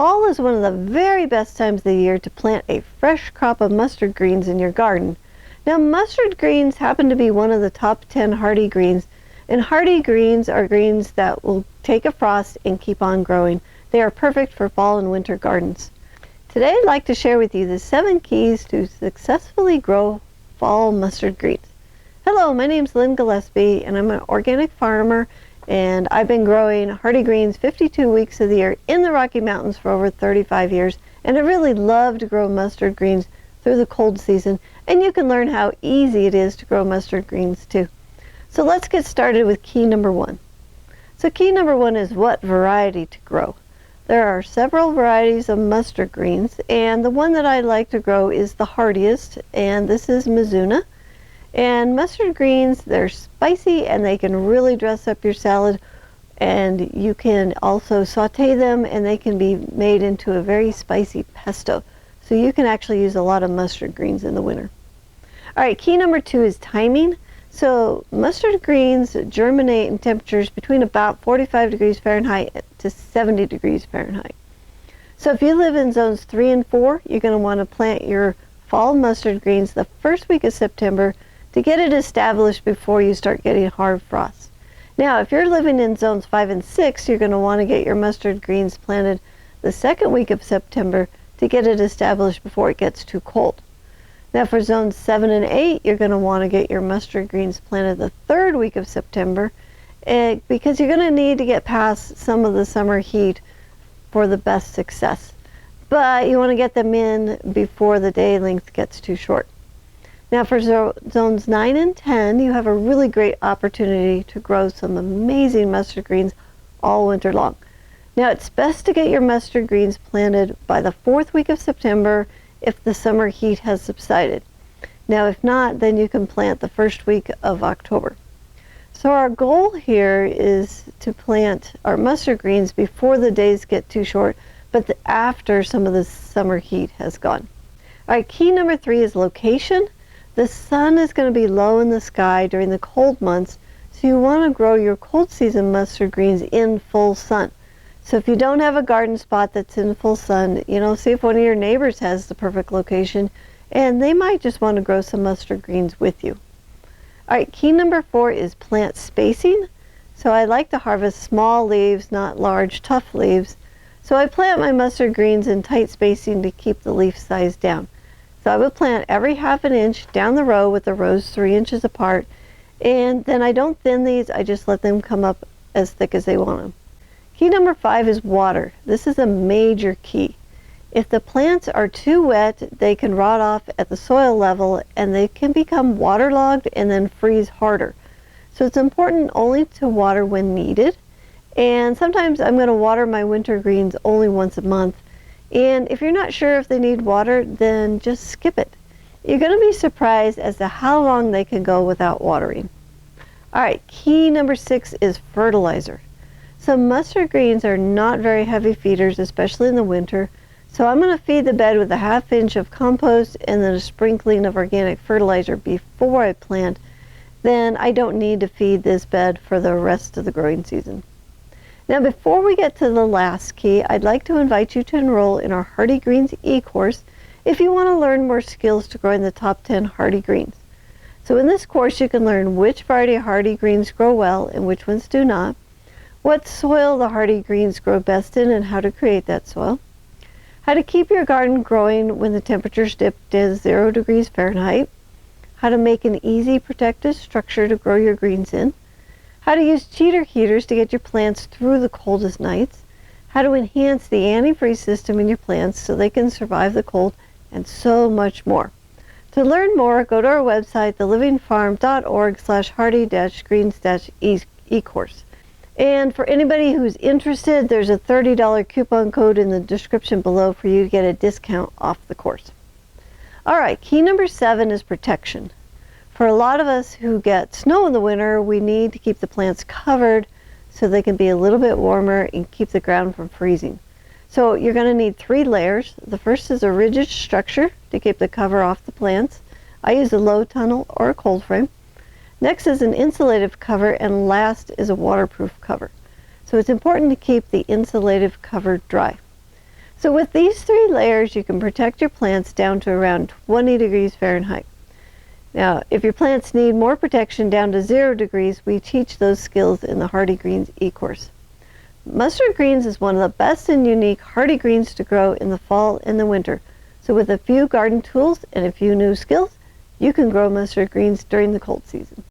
Fall is one of the very best times of the year to plant a fresh crop of mustard greens in your garden. Now, mustard greens happen to be one of the top 10 hardy greens, and hardy greens are greens that will take a frost and keep on growing. They are perfect for fall and winter gardens. Today I'd like to share with you the 7 keys to successfully grow fall mustard greens. Hello, my name is Lynn Gillespie and I'm an organic farmer, and I've been growing hardy greens 52 weeks of the year in the Rocky Mountains for over 35 years, and I really love to grow mustard greens through the cold season, and you can learn how easy it is to grow mustard greens too. So let's get started with key number 1. So key number 1 is what variety to grow. There are several varieties of mustard greens, and the one that I like to grow is the hardiest, and this is Mizuna. And mustard greens, they're spicy and they can really dress up your salad, and you can also saute them and they can be made into a very spicy pesto. So you can actually use a lot of mustard greens in the winter. Alright, key number 2 is timing. So mustard greens germinate in temperatures between about 45 degrees Fahrenheit to 70 degrees Fahrenheit. So if you live in zones 3 and 4, you're going to want to plant your fall mustard greens the first week of September to get it established before you start getting hard frosts. Now, if you're living in zones 5 and 6, you're going to want to get your mustard greens planted the second week of September to get it established before it gets too cold. Now, for zones 7 and 8, you're going to want to get your mustard greens planted the third week of September because you're going to need to get past some of the summer heat for the best success. But you want to get them in before the day length gets too short. Now for zones 9 and 10, you have a really great opportunity to grow some amazing mustard greens all winter long. Now it's best to get your mustard greens planted by the 4th week of September if the summer heat has subsided. Now if not, then you can plant the first week of October. So our goal here is to plant our mustard greens before the days get too short, but after some of the summer heat has gone. All right, key number 3 is location. The sun is going to be low in the sky during the cold months, so you want to grow your cold season mustard greens in full sun. So if you don't have a garden spot that's in full sun, see if one of your neighbors has the perfect location, and they might just want to grow some mustard greens with you. All right, key number 4 is plant spacing. So I like to harvest small leaves, not large, tough leaves. So I plant my mustard greens in tight spacing to keep the leaf size down. So I would plant every ½ inch down the row with the rows 3 inches apart, and then I don't thin these, I just let them come up as thick as they want them. Key number 5 is water. This is a major key. If the plants are too wet, they can rot off at the soil level and they can become waterlogged and then freeze harder. So it's important only to water when needed, and sometimes I'm going to water my winter greens only once a month. And if you're not sure if they need water, then just skip it. You're going to be surprised as to how long they can go without watering. All right, key number 6 is fertilizer. So mustard greens are not very heavy feeders, especially in the winter. So I'm going to feed the bed with a ½ inch of compost and then a sprinkling of organic fertilizer before I plant. Then I don't need to feed this bed for the rest of the growing season. Now before we get to the last key, I'd like to invite you to enroll in our Hardy Greens eCourse if you want to learn more skills to growing the top 10 hardy greens. So in this course you can learn which variety of hardy greens grow well and which ones do not, what soil the hardy greens grow best in and how to create that soil, how to keep your garden growing when the temperatures dip to 0 degrees Fahrenheit, how to make an easy protective structure to grow your greens in, how to use cheater heaters to get your plants through the coldest nights, how to enhance the antifreeze system in your plants so they can survive the cold, and so much more. To learn more, go to our website, thelivingfarm.org/hardy-greens-eCourse. And for anybody who's interested, there's a $30 coupon code in the description below for you to get a discount off the course. All right, key number 7 is protection. For a lot of us who get snow in the winter, we need to keep the plants covered so they can be a little bit warmer and keep the ground from freezing. So you're going to need 3 layers. The first is a rigid structure to keep the cover off the plants. I use a low tunnel or a cold frame. Next is an insulative cover, and last is a waterproof cover. So it's important to keep the insulative cover dry. So with these 3 layers, you can protect your plants down to around 20 degrees Fahrenheit. Now, if your plants need more protection down to 0 degrees, we teach those skills in the Hardy Greens eCourse. Mustard greens is one of the best and unique hardy greens to grow in the fall and the winter. So with a few garden tools and a few new skills, you can grow mustard greens during the cold season.